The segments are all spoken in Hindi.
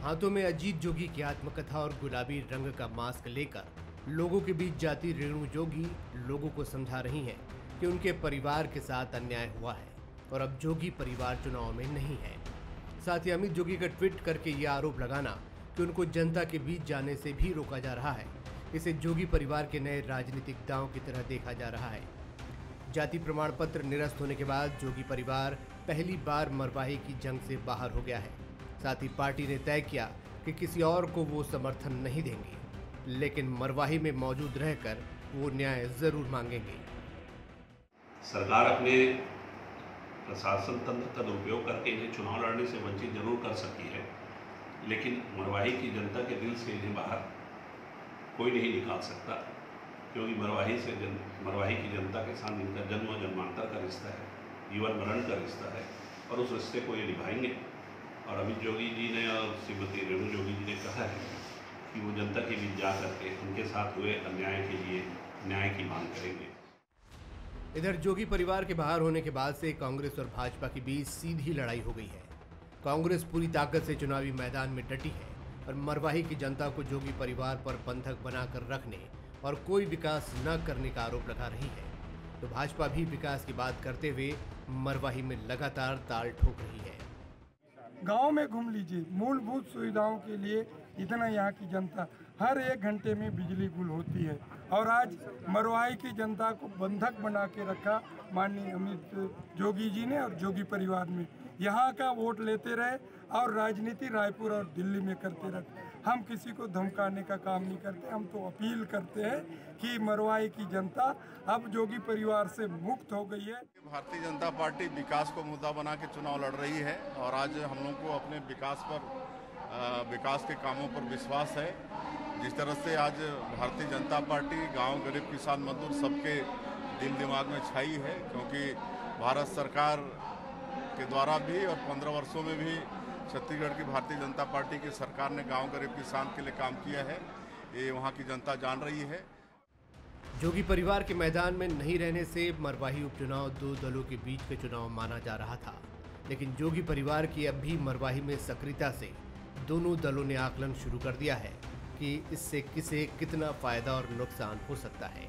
हाथों में अजीत जोगी की आत्मकथा और गुलाबी रंग का मास्क लेकर लोगों के बीच जाती रेणु जोगी लोगों को समझा रही हैं कि उनके परिवार के साथ अन्याय हुआ है और अब जोगी परिवार चुनाव में नहीं है। साथ ही अमित जोगी का ट्वीट करके ये आरोप लगाना कि उनको जनता के बीच जाने से भी रोका जा रहा है, इसे जोगी परिवार के नए राजनीतिक दांव की तरह देखा जा रहा है। जाति प्रमाण पत्र निरस्त होने के बाद जोगी परिवार पहली बार मरवाही की जंग से बाहर हो गया है। साथ ही पार्टी ने तय किया कि किसी और को वो समर्थन नहीं देंगे, लेकिन मरवाही में मौजूद रहकर वो न्याय जरूर मांगेंगे। सरकार अपने प्रशासन तंत्र का दुरुपयोग करके इन्हें चुनाव लड़ने से वंचित जरूर कर सकती है, लेकिन मरवाही की जनता के दिल से इन्हें बाहर कोई नहीं निकाल सकता, क्योंकि मरवाही की जनता के साथ इनका जन्म और जन्मांतर का रिश्ता है, जीवन मरण का रिश्ता है और उस रिश्ते को ये निभाएंगे। और अमित जोगी जी ने और श्रीमती रेणु जोगी जी ने कहा है कि वो जनता के बीच जा करके उनके साथ हुए अन्याय के लिए न्याय की मांग करेंगे। इधर जोगी परिवार के बाहर होने के बाद से कांग्रेस और भाजपा के बीच सीधी लड़ाई हो गई है। कांग्रेस पूरी ताकत से चुनावी मैदान में डटी है और मरवाही की जनता को जोगी परिवार पर बंधक बनाकर रखने और कोई विकास न करने का आरोप लगा रही है, तो भाजपा भी विकास की बात करते हुए मरवाही में लगातार ताल ठोक रही है। गांव में घूम लीजिए, मूलभूत सुविधाओं के लिए इतना यहाँ की जनता हर 1 घंटे में बिजली गुल होती है और आज मरवाही की जनता को बंधक बना के रखा माननीय अमित जोगी जी ने और जोगी परिवार में। यहाँ का वोट लेते रहे और राजनीति रायपुर और दिल्ली में करते रहे। हम किसी को धमकाने का काम नहीं करते, हम तो अपील करते हैं कि मरवाही की जनता अब जोगी परिवार से मुक्त हो गई है। भारतीय जनता पार्टी विकास को मुद्दा बना के चुनाव लड़ रही है और आज हम लोग को अपने विकास के कामों पर विश्वास है। जिस तरह से आज भारतीय जनता पार्टी गांव, गरीब, किसान, मजदूर सबके दिल दिमाग में छाई है, क्योंकि भारत सरकार के द्वारा भी और 15 वर्षों में भी छत्तीसगढ़ की भारतीय जनता पार्टी की सरकार ने गांव, गरीब, किसान के लिए काम किया है। ये वहां की जनता जान रही है। जोगी परिवार के मैदान में नहीं रहने से मरवाही उपचुनाव 2 दलों के बीच के चुनाव माना जा रहा था, लेकिन जोगी परिवार की अब भी मरवाही में सक्रियता से दोनों दलों ने आकलन शुरू कर दिया है कि इससे किसे कितना फायदा और नुकसान हो सकता है।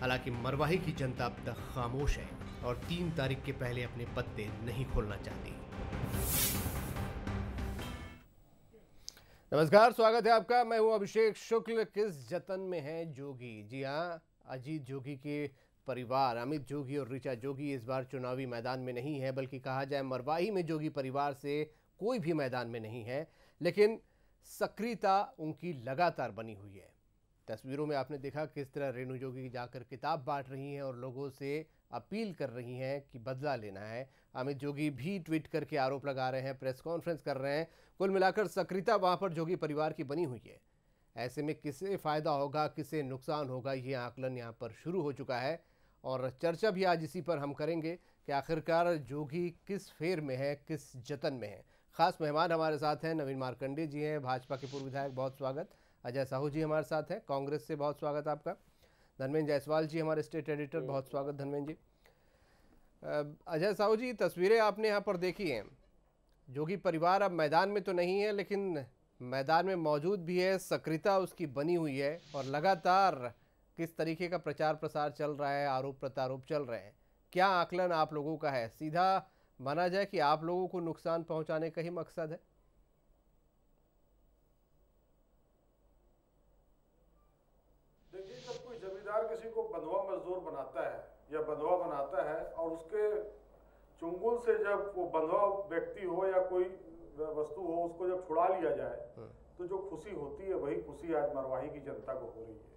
हालांकि मरवाही की जनता अब तक खामोश है और 3 तारीख के पहले अपने पत्ते नहीं खोलना चाहती। नमस्कार, स्वागत है आपका। मैं हूं अभिषेक शुक्ल। किस जतन में है जोगी? जी हाँ, अजीत जोगी के परिवार अमित जोगी और ऋचा जोगी इस बार चुनावी मैदान में नहीं है, बल्कि कहा जाए मरवाही में जोगी परिवार से कोई भी मैदान में नहीं है, लेकिन सक्रियता उनकी लगातार बनी हुई है। तस्वीरों में आपने देखा किस तरह रेणु जोगी जाकर किताब बांट रही हैं और लोगों से अपील कर रही हैं कि बदला लेना है। अमित जोगी भी ट्वीट करके आरोप लगा रहे हैं, प्रेस कॉन्फ्रेंस कर रहे हैं। कुल मिलाकर सक्रियता वहां पर जोगी परिवार की बनी हुई है। ऐसे में किसे फ़ायदा होगा, किसे नुकसान होगा, ये आकलन यहाँ पर शुरू हो चुका है और चर्चा भी आज इसी पर हम करेंगे कि आखिरकार जोगी किस फेर में है, किस जतन में है। खास मेहमान हमारे साथ हैं, नवीन मार्कंडे जी हैं, भाजपा के पूर्व विधायक, बहुत स्वागत। अजय साहू जी हमारे साथ हैं, कांग्रेस से, बहुत स्वागत आपका। धर्मेंद्र जायसवाल जी हमारे स्टेट एडिटर, बहुत स्वागत धर्मेंद्र जी। अजय साहू जी, तस्वीरें आपने यहाँ पर देखी हैं। जोगी परिवार अब मैदान में तो नहीं है, लेकिन मैदान में मौजूद भी है, सक्रियता उसकी बनी हुई है और लगातार किस तरीके का प्रचार प्रसार चल रहा है, आरोप प्रत्यारोप चल रहे हैं। क्या आकलन आप लोगों का है? सीधा माना जाए कि आप लोगों को नुकसान पहुंचाने का ही मकसद है? देखिए, जब कोई जमींदार किसी को बंधुआ मजदूर बनाता है या बंधुआ बनाता है और उसके चुंगल से जब वो बंधुआ व्यक्ति हो या कोई वस्तु हो उसको जब छुड़ा लिया जाए, तो जो खुशी होती है वही खुशी आज मरवाही की जनता को हो रही है।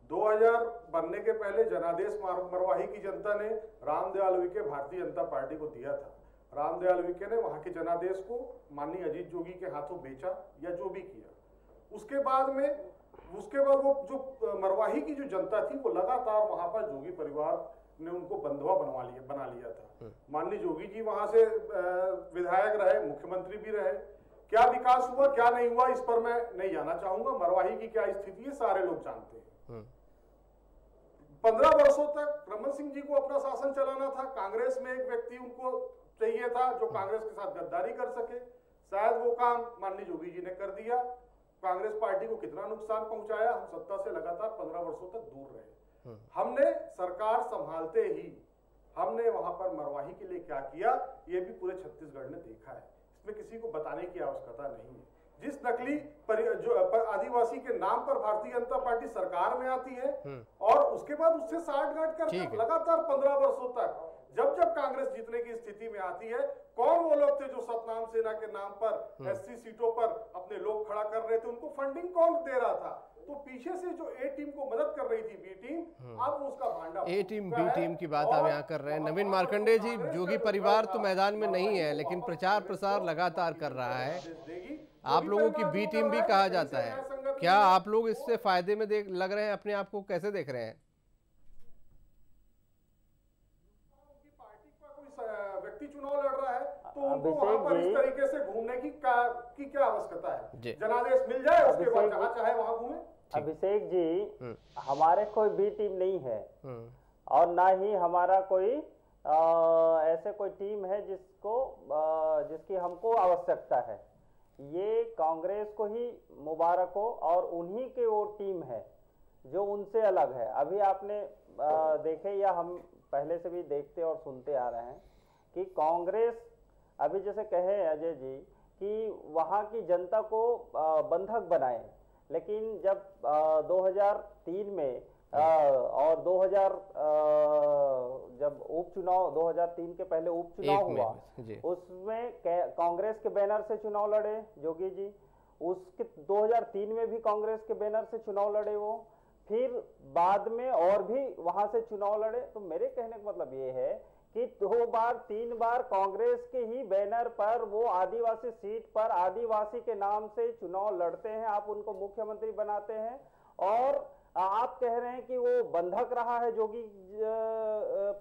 2000 बनने के पहले जनादेश मरवाही की जनता ने रामदयाल विखे भारतीय जनता पार्टी को दिया था। रामदयाल विखे ने वहां के जनादेश को माननीय अजीत जोगी के हाथों बेचा या जो भी किया। उसके बाद वो जो मरवाही की जो जनता थी वो लगातार वहां पर जोगी परिवार ने उनको बंधुआ बना लिया था। माननीय जोगी जी वहां से विधायक रहे, मुख्यमंत्री भी रहे। क्या विकास हुआ, क्या नहीं हुआ, इस पर मैं नहीं जाना चाहूंगा। मरवाही की क्या स्थिति है सारे लोग जानते हैं। 15 वर्षों तक रमन सिंह जी को अपना शासन चलाना था। कांग्रेस में एक व्यक्ति उनको चाहिए था जो कांग्रेस के साथ गद्दारी कर सके। शायद वो काम माननीय जोगी जी ने कर दिया। कांग्रेस पार्टी को कितना नुकसान पहुंचाया, हम सत्ता से लगातार 15 वर्षों तक दूर रहे। हमने सरकार संभालते ही हमने वहां पर मरवाही के लिए क्या किया, ये भी पूरे छत्तीसगढ़ ने देखा है। इसमें किसी को बताने की आवश्यकता नहीं है। जिस नकली आदिवासी के नाम पर भारतीय जनता पार्टी सरकार में आती है और उसके बाद उससे साठगांठ करके लगातार 15 वर्षों तक जब जब कांग्रेस जीतने की स्थिति में आती है, कौन वो लोग थे जो सतनाम सेना के नाम पर एससी सीटों पर अपने लोग खड़ा कर रहे थे, उनको फंडिंग कौन दे रहा था? तो पीछे से जो ए टीम को मदद कर रही थी बी टीम, अब उसका भांडा ए टीम बी टीम की बात आप यहाँ कर रहे हैं। नवीन मार्कंडे जी, जोगी परिवार तो मैदान में नहीं है लेकिन प्रचार प्रसार लगातार कर रहा है। आप लोगों की बी टीम भी कहा जाता है, क्या आप लोग इससे फायदे में लग रहे हैं? अपने आप को कैसे देख रहे हैं? व्यक्ति चुनाव लड़ रहा है तो उनको वहां पर इस तरीके से घूमने की क्या आवश्यकता है? जनादेश मिल जाए, उसके बाद जहां चाहे वहां घूमे। अभिषेक जी, हमारे कोई बी टीम नहीं है और ना ही हमारा कोई ऐसे कोई टीम है जिसकी हमको आवश्यकता है। ये कांग्रेस को ही मुबारक हो और उन्हीं के वो टीम है जो उनसे अलग है। अभी आपने देखे या हम पहले से भी देखते और सुनते आ रहे हैं कि कांग्रेस अभी जैसे कहे अजय जी कि वहाँ की जनता को बंधक बनाए, लेकिन जब 2003 में और 2000 जब उपचुनाव 2003 के पहले उपचुनाव हुआ, उसमें कांग्रेस के बैनर से चुनाव लड़े जोगी जी। उसके 2003 में भी कांग्रेस के बैनर से चुनाव लड़े वो, फिर बाद में और भी वहां से चुनाव लड़े। तो मेरे कहने का मतलब ये है कि 2 बार 3 बार कांग्रेस के ही बैनर पर वो आदिवासी सीट पर आदिवासी के नाम से चुनाव लड़ते हैं, आप उनको मुख्यमंत्री बनाते हैं और आप कह रहे हैं कि वो बंधक रहा है जोगी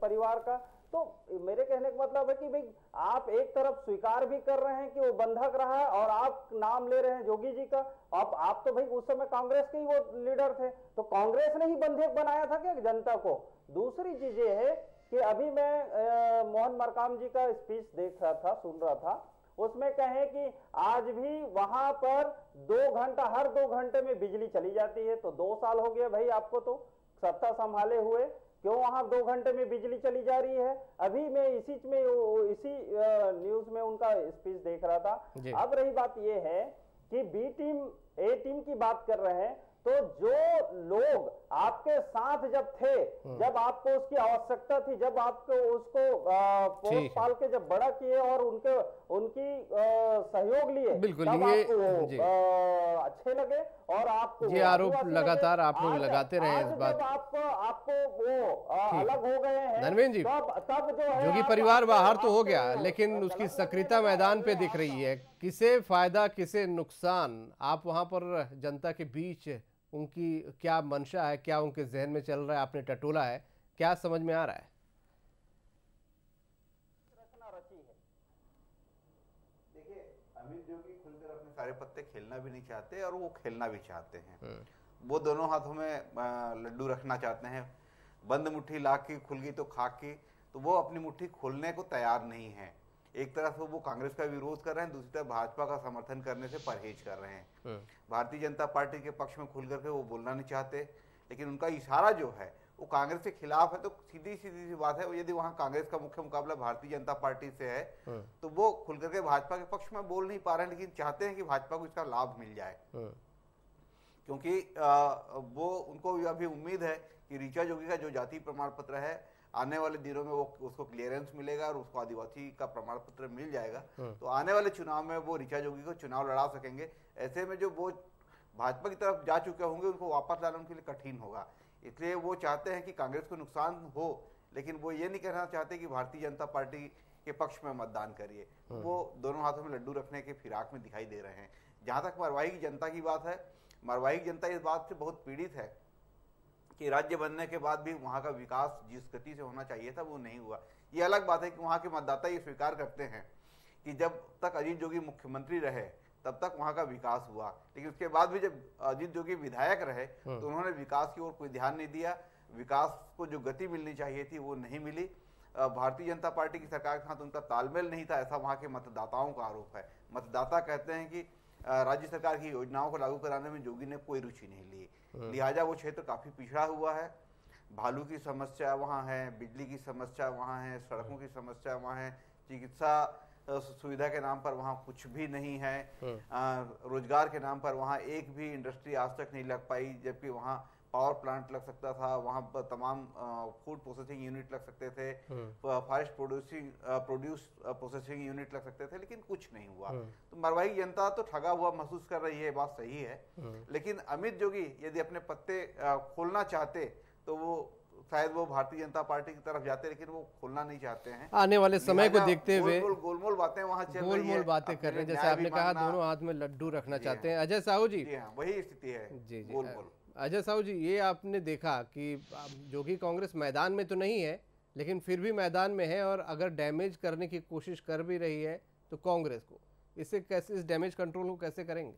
परिवार का। तो मेरे कहने का मतलब है कि भाई आप एक तरफ स्वीकार भी कर रहे हैं कि वो बंधक रहा है और आप नाम ले रहे हैं जोगी जी का। अब आप तो भाई उस समय कांग्रेस के ही वो लीडर थे, तो कांग्रेस ने ही बंधक बनाया था क्या जनता को? दूसरी चीज ये है कि अभी मैं मोहन मरकाम जी का स्पीच देख रहा था, सुन रहा था, उसमें कहे कि आज भी वहां पर 2 घंटा हर 2 घंटे में बिजली चली जाती है। तो 2 साल हो गए भाई आपको तो सत्ता संभाले हुए, क्यों वहां 2 घंटे में बिजली चली जा रही है? अभी मैं इसी न्यूज में उनका स्पीच देख रहा था। अब रही बात ये है कि बी टीम ए टीम की बात कर रहे हैं, तो जो लोग आपके साथ जब थे, जब आपको उसकी आवश्यकता थी, जब आपको उसको पोस पाल के जब बड़ा किए और उनकी सहयोग लिए, बिल्कुल तब ये आपको अच्छे लगे और आपको ये आरोप लगातार आप लोग लगाते रहे इस बात। आपको वो अलग हो गए हैं धनवेंद्र जी, तब जो है जोगी परिवार बाहर तो हो गया लेकिन उसकी सक्रियता मैदान पे दिख रही है। किसे फायदा किसे नुकसान? आप वहां पर जनता के बीच उनकी क्या मंशा है, क्या उनके जहन में चल रहा है, आपने टटोला है, क्या समझ में आ रहा है? देखिए, अमित जोगी खुलकर अपने सारे पत्ते खेलना भी नहीं चाहते और वो खेलना भी चाहते हैं। वो दोनों हाथों में लड्डू रखना चाहते हैं। बंद मुट्ठी ला के खुल गई तो खा के, तो वो अपनी मुट्ठी खोलने को तैयार नहीं है। एक तरफ वो कांग्रेस का विरोध कर रहे हैं, दूसरी तरफ भाजपा का समर्थन करने से परहेज कर रहे हैं। भारतीय जनता पार्टी के पक्ष में खुल करके वो बोलना नहीं चाहते, लेकिन उनका इशारा जो है वो कांग्रेस के खिलाफ है। तो सीधी सी बात है, यदि वहाँ कांग्रेस का मुख्य मुकाबला भारतीय जनता पार्टी से है तो वो खुल करके भाजपा के पक्ष में बोल नहीं पा रहे हैं, लेकिन चाहते हैं कि भाजपा को इसका लाभ मिल जाए। क्योंकि वो उनको अभी उम्मीद है कि ऋचा जोगी का जो जाति प्रमाण पत्र है आने वाले दिनों में वो उसको क्लियरेंस मिलेगा और उसको आदिवासी का प्रमाण पत्र मिल जाएगा, तो आने वाले चुनाव में वो ऋचा जोगी को चुनाव लड़ा सकेंगे। ऐसे में जो वो भाजपा की तरफ जा चुके होंगे उनको वापस लाना उनके लिए कठिन होगा। इसलिए वो चाहते हैं कि कांग्रेस को नुकसान हो, लेकिन वो ये नहीं कहना चाहते कि भारतीय जनता पार्टी के पक्ष में मतदान करिए। वो दोनों हाथों में लड्डू रखने के फिराक में दिखाई दे रहे हैं। जहाँ तक मरवाही की जनता की बात है, मरवाही की जनता इस बात से बहुत पीड़ित है कि राज्य बनने के बाद भी वहाँ का विकास जिस गति से होना चाहिए था वो नहीं हुआ। ये अलग बात है कि वहाँ के मतदाता ये स्वीकार करते हैं कि जब तक अजीत जोगी मुख्यमंत्री रहे तब तक वहाँ का विकास हुआ, लेकिन उसके बाद भी जब अजीत जोगी विधायक रहे तो उन्होंने विकास की ओर कोई ध्यान नहीं दिया। विकास को जो गति मिलनी चाहिए थी वो नहीं मिली। भारतीय जनता पार्टी की सरकार के साथ उनका तालमेल नहीं था, ऐसा वहां के मतदाताओं का आरोप है। मतदाता कहते हैं कि राज्य सरकार की योजनाओं को लागू कराने में जोगी ने कोई रुचि नहीं ली, लिहाजा वो क्षेत्र काफी पिछड़ा हुआ है। भालू की समस्या वहाँ है, बिजली की समस्या वहाँ है, सड़कों की समस्या वहाँ है, चिकित्सा सुविधा के नाम पर वहाँ कुछ भी नहीं है, रोजगार के नाम पर वहाँ एक भी इंडस्ट्री आज तक नहीं लग पाई, जबकि वहाँ पावर प्लांट लग सकता था, वहाँ पर तमाम फूड प्रोसेसिंग यूनिट लग सकते थे, फॉरेस्ट प्रोड्यूस प्रोसेसिंग यूनिट लग सकते थे, लेकिन कुछ नहीं हुआ। तो मरवाही जनता तो ठगा हुआ महसूस कर रही है, बात सही है, लेकिन अमित जोगी यदि अपने पत्ते खोलना चाहते तो वो शायद वो भारतीय जनता पार्टी की तरफ जाते, लेकिन वो खोलना नहीं चाहते हैं। आने वाले समय को देखते हुए गोलमोल बातें वहाँ चल रही है, गोलमोल बातें कर रहे हैं, जैसे आपने कहा दोनों हाथ में लड्डू रखना चाहते हैं। अजय साहू जी, वही स्थिति है। जी जी अजय साहू जी, ये आपने देखा कि जोगी कांग्रेस मैदान में तो नहीं है, लेकिन फिर भी मैदान में है, और अगर डैमेज करने की कोशिश कर भी रही है तो कांग्रेस को, इससे कैसे, इस डैमेज कंट्रोल को कैसे करेंगे?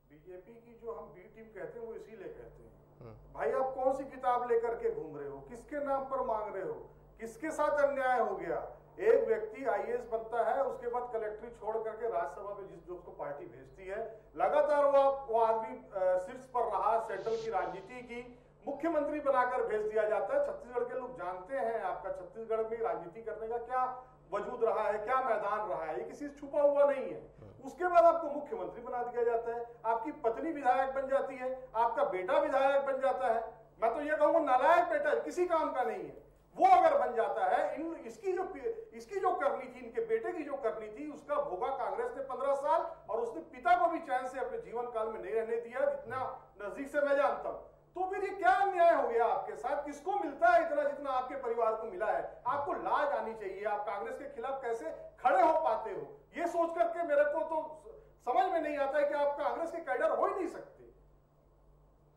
बीजेपी की जो हम बी टीम कहते हैं वो इसीलिए कहते हैं, भाई आप कौन सी किताब लेकर के घूम रहे हो, किसके नाम पर मांग रहे हो, किसके साथ अन्याय हो गया? एक व्यक्ति आईएएस बनता है, उसके बाद कलेक्ट्री छोड़ करके राज्यसभा में जिस जो उसको पार्टी भेजती है, लगातार वो आदमी शीर्ष पर रहा, सेंट्रल की राजनीति की, मुख्यमंत्री बनाकर भेज दिया जाता है। छत्तीसगढ़ के लोग जानते हैं आपका छत्तीसगढ़ में राजनीति करने का क्या वजूद रहा है, क्या मैदान रहा है, ये किसी से छुपा हुआ नहीं है। उसके बाद आपको मुख्यमंत्री बना दिया जाता है, आपकी पत्नी विधायक बन जाती है, आपका बेटा विधायक बन जाता है। मैं तो ये कहूंगा नालायक बेटा किसी काम का नहीं है, वो अगर बन जाता है। इसकी जो करनी थी, इनके बेटे की जो करनी थी, उसका भोगा कांग्रेस ने 15 साल, और उसने पिता को भी चैन से अपने जीवन काल में नहीं रहने दिया, जितना नजदीक से मैं जानता हूं। तो फिर ये क्या अन्याय हो गया आपके साथ? किसको मिलता है इतना जितना आपके परिवार को मिला है? आपको लाज आनी चाहिए। आप कांग्रेस के खिलाफ कैसे खड़े हो पाते हो, ये सोच करके मेरे को तो समझ में नहीं आता है कि आप कांग्रेस के कैडर हो ही नहीं सकते।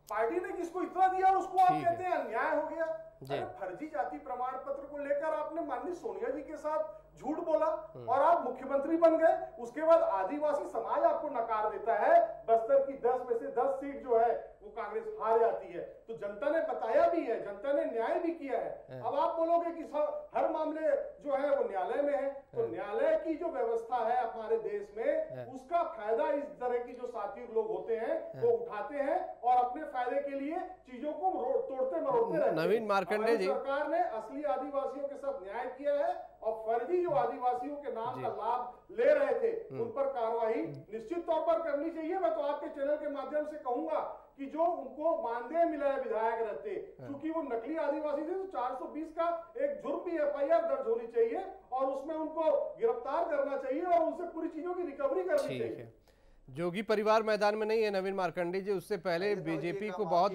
पार्टी ने किसको इतना दिया, उसको आप कहते हैं अन्याय हो गया। अरे फर्जी जाति प्रमाण पत्र को लेकर आपने माननीय सोनिया जी के साथ झूठ बोला और आप मुख्यमंत्री बन गए। उसके बाद आदिवासी समाज आपको नकार देता है। बस्तर की 10 में से 10 सीट जो है वो कांग्रेस हार जाती है। तो जनता ने बताया भी है, जनता ने न्याय भी किया है। अब आप बोलोगे कि हर मामले जो है वो न्यायालय में है, तो न्यायालय की जो व्यवस्था है हमारे देश में, उसका फायदा इस तरह की जो साथी लोग होते हैं वो उठाते हैं और अपने फायदे के लिए चीजों को तोड़ते मरोड़ते रहते हैं। नवीन मार्कंडे जी, सरकार ने असली आदिवासियों के साथ न्याय किया है और फर्जी जो आदिवासियों के नाम का लाभ ले रहे थे उन पर कार्रवाई निश्चित तौर पर करनी चाहिए। मैं तो आपके चैनल के माध्यम से कहूंगा कि जो उनको मानदेय मिला है विधायक रहते, क्योंकि वो नकली आदिवासी थे, तो 420 का एक जुर्म भी FIR दर्ज होनी चाहिए और उसमें उनको गिरफ्तार करना चाहिए और उनसे पूरी चीजों की रिकवरी करनी चाहिए। जोगी परिवार मैदान में नहीं है नवीन मार्कंडे जी, उससे पहले बीजेपी को बहुत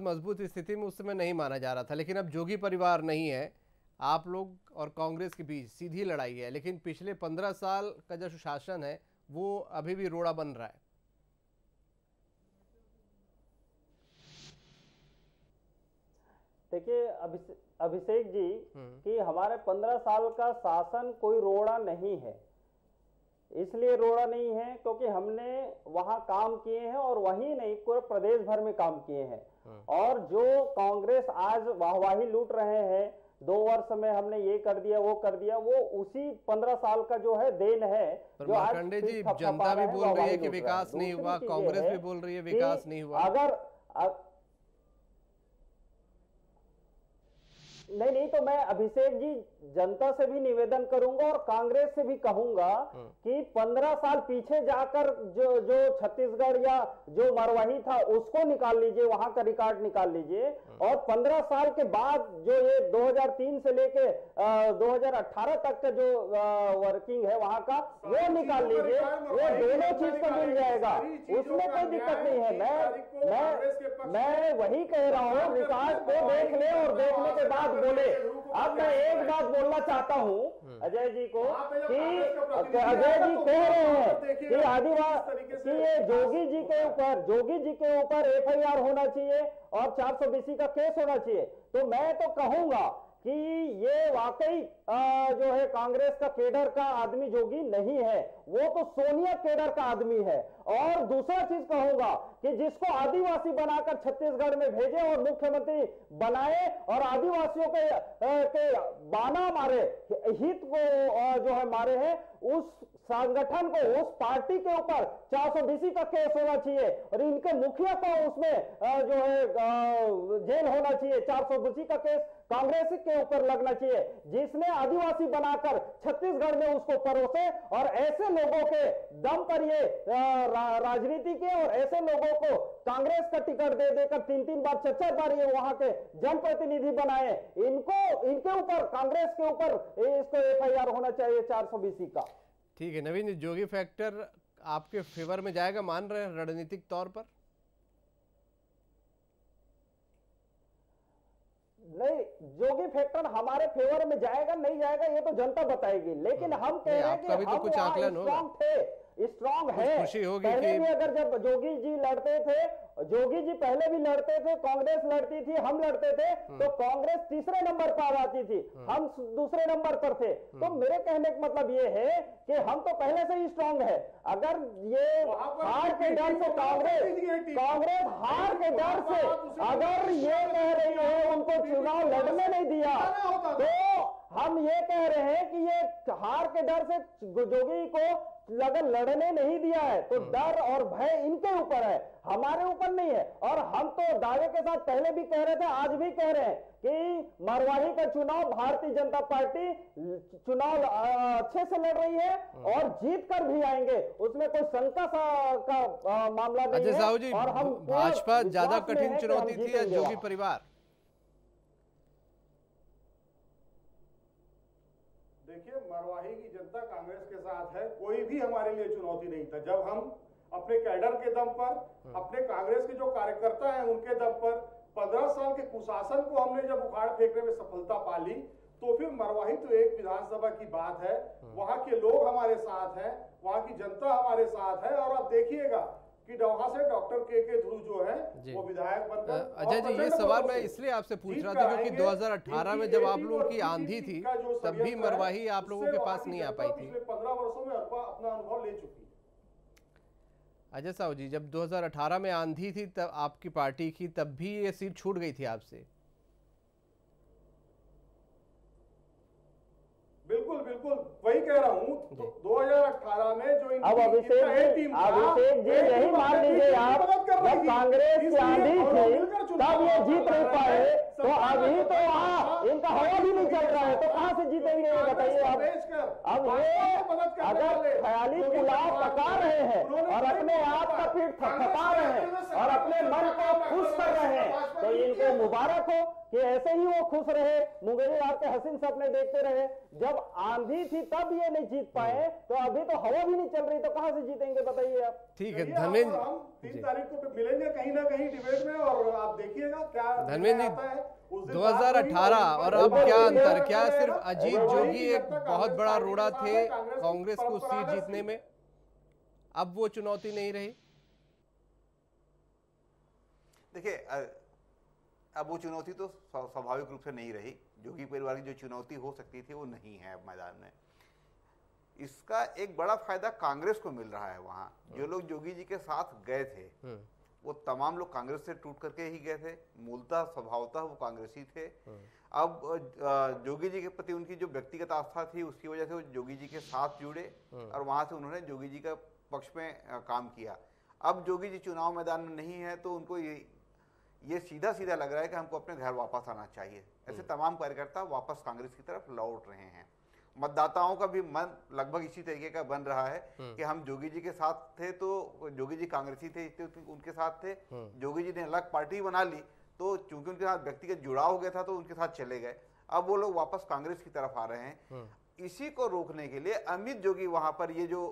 मजबूत स्थिति में उस समय नहीं माना जा रहा था, लेकिन अब जोगी परिवार नहीं है। आप लोग और कांग्रेस के बीच सीधी लड़ाई है, लेकिन पिछले 15 साल का जो शासन है वो अभी भी रोड़ा बन रहा है। देखिए अभिषेक जी कि हमारे 15 साल का शासन कोई रोड़ा नहीं है। इसलिए रोड़ा नहीं है क्योंकि हमने वहां काम किए हैं और वहीं नहीं पूरे प्रदेश भर में काम किए हैं। और जो कांग्रेस आज वाहवाही लूट रहे हैं, 2 वर्ष में हमने ये कर दिया वो कर दिया, वो उसी 15 साल का जो है देन है। जो मार्कंडे जी, जनता भी बोल रही है कि विकास नहीं हुआ, कांग्रेस भी बोल रही है विकास नहीं हुआ। अगर नहीं तो मैं अभिषेक जी जनता से भी निवेदन करूंगा और कांग्रेस से भी कहूंगा कि 15 साल पीछे जाकर जो छत्तीसगढ़ या जो मरवाही था उसको निकाल लीजिए, वहां का रिकॉर्ड निकाल लीजिए, और 15 साल के बाद जो ये 2003 से लेके 2018 तक का जो वर्किंग है वहां का वो निकाल लीजिए। वो दोनों चीज तो मिल जाएगा, उसमें कोई दिक्कत नहीं है। मैं वही कह रहा हूँ, रिकॉर्ड को देख ले और देखने के बाद बोले। अब मैं एक बात बोलना चाहता हूं अजय जी को कि अजय जी कह रहे हैं कि आदिवासी कि ये जोगी जी के ऊपर FIR होना चाहिए और 420 का केस होना चाहिए। तो मैं तो कहूंगा कि ये वाकई जो है कांग्रेस का केडर का आदमी जोगी नहीं है, वो तो सोनिया केडर का आदमी है। और दूसरा चीज कहूंगा कि जिसको आदिवासी बनाकर छत्तीसगढ़ में भेजे और मुख्यमंत्री बनाए और आदिवासियों के बाना मारे, हित को जो है मारे हैं, उस संगठन को, उस पार्टी के ऊपर 420 का केस होना चाहिए और इनके मुखिया को उसमें जो है जेल होना चाहिए। 420 का केस कांग्रेस के ऊपर लगना चाहिए जिसने आदिवासी बनाकर छत्तीसगढ़ में उसको परोसे। और ऐसे लोगों के दम पर ये राजनीति के और ऐसे लोगों को कांग्रेस का टिकट दे देकर 3-3 बार 4-4 बार ये वहां के जनप्रतिनिधि बनाए, इनके ऊपर, कांग्रेस के ऊपर इसको FIR होना चाहिए 420 का। ठीक है नवीन, जोगी फैक्टर आपके फेवर में जाएगा मान रहे हैं रणनीतिक तौर पर? नहीं, जोगी फैक्टर हमारे फेवर में जाएगा नहीं जाएगा ये तो जनता बताएगी, लेकिन हम कह रहे हैं कि हम कुछ आकलन होगा, स्ट्रांग है। खुशी होगी पहले कि भी अगर जब जोगी जी लड़ते थे, जोगी जी पहले भी लड़ते थे, कांग्रेस लड़ती थी, हम लड़ते थे, तो कांग्रेस तीसरे नंबर पर आती थी, हम दूसरे नंबर पर थे। तो मेरे कहने का मतलब ये है कि हम तो पहले से ही स्ट्रांग है। अगर ये हार के डर से कांग्रेस हार के डर से अगर ये कह रही है उनको चुनाव लड़ने नहीं दिया, तो हम ये कह रहे हैं कि ये हार के डर से जोगी को लड़ने नहीं दिया है, तो डर और भय इनके ऊपर है, हमारे ऊपर नहीं है। और हम तो दावे के साथ पहले भी कह रहे थे, आज भी कह रहे हैं कि मरवाही का चुनाव भारतीय जनता पार्टी चुनाव अच्छे से लड़ रही है और जीत कर भी आएंगे, उसमें कोई शंका का मामला नहीं है। साहू जी, और हम भाजपा ज्यादा कठिन चुनौती थी या जोगी परिवार? देखिए, मरवाही की जनता कांग्रेस के साथ है, कोई भी हमारे लिए चुनौती नहीं था। जब हम अपने कैडर के दम पर, अपने कांग्रेस के जो कार्यकर्ता हैं उनके दम पर 15 साल के कुशासन को हमने जब उखाड़ फेंकने में सफलता पाली, तो फिर मरवाही तो एक विधानसभा की बात है, वहां के लोग हमारे साथ हैं, वहां की जनता हमारे साथ है। और आप देखिएगा कि वहां से डॉक्टर के ध्रुव जो है वो विधायक बनकर। अजय जी, ये सवाल मैं इसलिए आपसे पूछ रहा था क्योंकि 2018 में जब आप लोगों की आंधी थी तब भी मरवाही आप लोगों के पास नहीं आ पाई थी। 15 वर्षों में अपना अनुभव ले चुकी है। अजय साहू जी, जब 2018 में आंधी थी तब आपकी पार्टी की, तब भी ये सीट छूट गई थी आपसे? बिल्कुल बिल्कुल वही कह रहा हूँ। 2018 में जो अब अभिषेक जी यही मान लीजिए आप, जब कांग्रेस की आंधी थी तब ये जीत नहीं पाए, तो अभी तो वहाँ इनका हवा भी नहीं चल रहा है, तो कहाँ से जीतेंगे ये बताइए आप। अब ये अगर ख्याली पुलाव पका रहे हैं और अपने आप का पीठ थपथपा रहे हैं और अपने मन को खुश कर रहे हैं, तो इनको मुबारक हो कि ऐसे ही वो खुश रहे, मुंगेरी रात के हसीन सपने देखते रहे। जब आंधी थी तब ये नहीं जीत पाए, तो अभी तो हवा भी नहीं चल रही, तो कहां से जीतेंगे बताइए आप। ठीक है धर्मेंद्र, हम 3 तारीख को मिलेंगे कहीं ना कहीं डिबेट में और आप देखिएगा क्या धर्मेंद्र जी 2018 और अब क्या अंतर? क्या सिर्फ अजीत जोगी एक बहुत बड़ा रोड़ा थे कांग्रेस को सीट जीतने में, अब वो चुनौती नहीं रही? देखिए, अब वो चुनौती तो स्वाभाविक रूप से नहीं रही। जोगी परिवार की जो चुनौती हो सकती थी वो नहीं है अब मैदान में। इसका एक बड़ा फायदा कांग्रेस को मिल रहा है। वहाँ जो लोग जोगी जी के साथ गए थे वो तमाम लोग कांग्रेस से टूट करके ही गए थे, मूलतः स्वभावतः वो कांग्रेसी थे। अब जोगी जी के प्रति उनकी जो व्यक्तिगत आस्था थी उसकी वजह से वो जोगी जी के साथ जुड़े और वहां से उन्होंने जोगी जी का पक्ष में काम किया। अब जोगी जी चुनाव मैदान में नहीं है तो उनको ये सीधा सीधा लग रहा है कि हमको अपने घर वापस आना चाहिए। ऐसे तमाम कार्यकर्ता वापस कांग्रेस की तरफ लौट रहे हैं। मतदाताओं का भी मन लगभग इसी तरीके का बन रहा है कि हम जोगी जी के साथ थे तो जोगी जी कांग्रेसी थे इसलिए उनके साथ थे, जोगी जी ने अलग पार्टी बना ली तो चूंकि उनके साथ व्यक्तिगत जुड़ाव हो गया था तो उनके साथ चले गए। अब वो लोग वापस कांग्रेस की तरफ आ रहे हैं। इसी को रोकने के लिए अमित जोगी वहां पर ये जो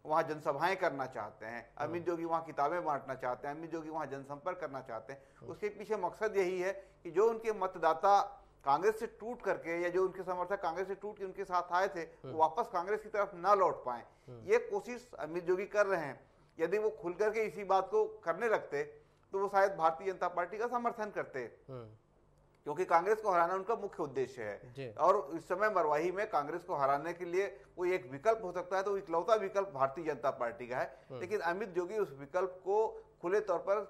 वहां जनसभाएं करना चाहते हैं, अमित जोगी वहां किताबें बांटना चाहते हैं, अमित जोगी वहां जनसंपर्क करना चाहते हैं, उसके पीछे मकसद यही है कि जो उनके मतदाता कांग्रेस से टूट करके या जो उनके समर्थक कांग्रेस से टूट के उनके साथ आए थे वो वापस कांग्रेस की तरफ ना लौट पाए। ये कोशिश अमित जोगी कर रहे हैं। यदि वो खुल करके इसी बात को करने लगते तो वो शायद भारतीय जनता पार्टी का समर्थन करते। क्योंकि कांग्रेस को हराना उनका मुख्य उद्देश्य है। और इस समय मरवाही में कांग्रेस को हराने के लिए कोई एक विकल्प हो सकता है, तो इकलौता विकल्प भारतीय जनता पार्टी का है। लेकिन अमित जोगी उस विकल्प को खुले तौर पर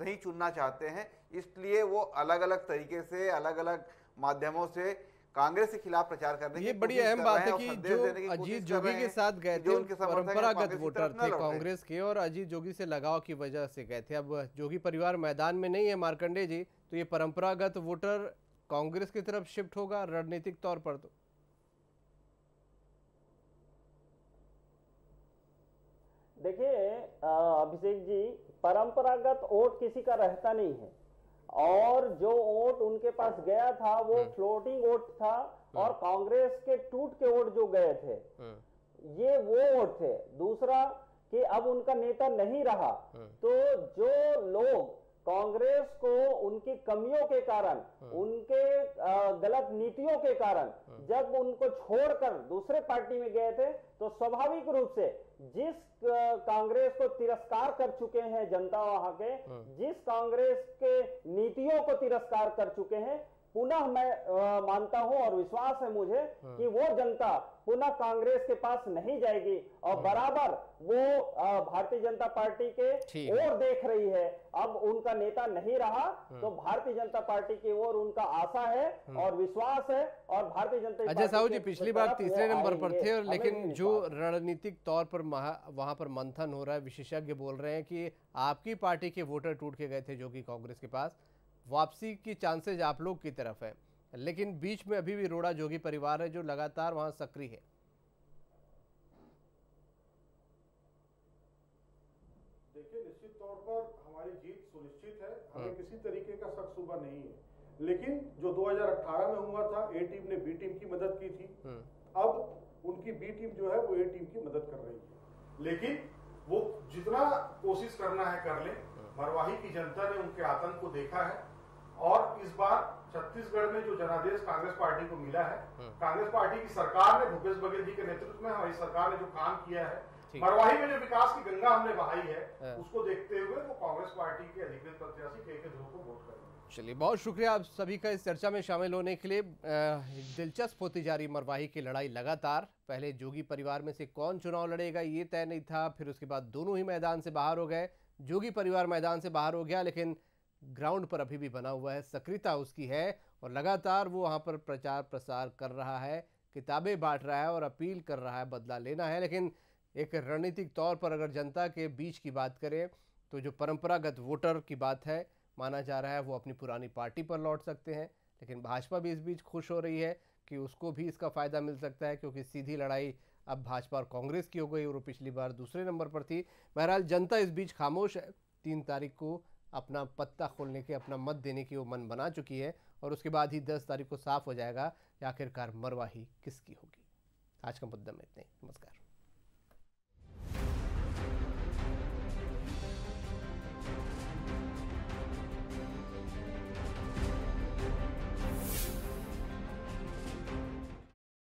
नहीं चुनना चाहते हैं, इसलिए वो अलग अलग तरीके से, अलग अलग माध्यमों से कांग्रेस के खिलाफ प्रचार करने की ये बड़ी अहम बात है कि जो अजीत जोगी के साथ गए थे परंपरागत वोटर थे कांग्रेस के, और अजीत जोगी से लगाव की वजह से गए थे। अब जोगी परिवार मैदान में नहीं है मार्कंडे जी, तो ये परंपरागत वोटर कांग्रेस की तरफ शिफ्ट होगा रणनीतिक तौर पर। तो देखिए अभिषेक जी, परंपरागत वोट किसी का रहता नहीं है, और जो वोट उनके पास गया था वो फ्लोटिंग वोट था, और कांग्रेस के टूट के वोट जो गए थे ये वो वोट थे। दूसरा कि अब उनका नेता नहीं रहा, तो जो लोग कांग्रेस को उनकी कमियों के कारण, उनके गलत नीतियों के कारण जब उनको छोड़कर दूसरे पार्टी में गए थे, तो स्वाभाविक रूप से जिस कांग्रेस को तिरस्कार कर चुके हैं जनता वहां के, जिस कांग्रेस के नीतियों को तिरस्कार कर चुके हैं, पुनः मैं मानता हूं और विश्वास है मुझे कि वो जनता पुनः कांग्रेस के पास नहीं जाएगी, और बराबर वो भारतीय जनता पार्टी के ओर देख रही है। अब उनका नेता नहीं रहा, तो भारतीय जनता पार्टी की ओर उनका आशा है और विश्वास है, और भारतीय जनता अजय साहू जी पिछली बार तीसरे नंबर पर थे, और लेकिन जो रणनीतिक तौर पर वहां पर मंथन हो रहा है, विशेषज्ञ बोल रहे हैं कि आपकी पार्टी के वोटर टूट के गए थे जो कि कांग्रेस के पास, वापसी की चांसेज आप लोग की तरफ है, लेकिन बीच में अभी भी रोड़ा जोगी परिवार है जो लगातार वहां सक्रिय है। देखिए, निश्चित तौर पर हमारी जीत सुनिश्चित है, हमें किसी तरीके का शक शुबा नहीं है, लेकिन जो 2018 में हुआ था, ए टीम ने बी टीम की मदद की थी, अब उनकी बी टीम जो है वो ए टीम की मदद कर रही है, लेकिन वो जितना कोशिश करना है कर ले। मरवाही की जनता ने उनके आतंक को देखा है, और इस बार छत्तीसगढ़ में जो जनादेश कांग्रेस पार्टी को मिला है, कांग्रेस पार्टी की सरकार ने, भूपेश बघेल जी के नेतृत्व में हमारी सरकार ने जो काम किया है, मरवाही में जो विकास की गंगा हमने बहाई है, उसको देखते हुए वो कांग्रेस पार्टी के अधिकृत प्रत्याशी के ध्रुव को वोट करेंगे। चलिए, बहुत शुक्रिया आप सभी का इस चर्चा में शामिल होने के लिए। दिलचस्प होती जा रही मरवाही की लड़ाई लगातार। पहले जोगी परिवार में से कौन चुनाव लड़ेगा ये तय नहीं था, फिर उसके बाद दोनों ही मैदान से बाहर हो गए। जोगी परिवार मैदान से बाहर हो गया, लेकिन ग्राउंड पर अभी भी बना हुआ है, सक्रियता उसकी है, और लगातार वो वहाँ पर प्रचार प्रसार कर रहा है, किताबें बांट रहा है और अपील कर रहा है, बदला लेना है। लेकिन एक रणनीतिक तौर पर अगर जनता के बीच की बात करें, तो जो परंपरागत वोटर की बात है, माना जा रहा है वो अपनी पुरानी पार्टी पर लौट सकते हैं। लेकिन भाजपा भी इस बीच खुश हो रही है कि उसको भी इसका फ़ायदा मिल सकता है, क्योंकि सीधी लड़ाई अब भाजपा और कांग्रेस की हो गई, और वो पिछली बार दूसरे नंबर पर थी। बहरहाल जनता इस बीच खामोश है। 3 तारीख को अपना पत्ता खोलने के, अपना मत देने की वो मन बना चुकी है, और उसके बाद ही 10 तारीख को साफ हो जाएगा कि आखिरकार मरवाही किसकी होगी। आज का मुद्दा में इतना ही। नमस्कार।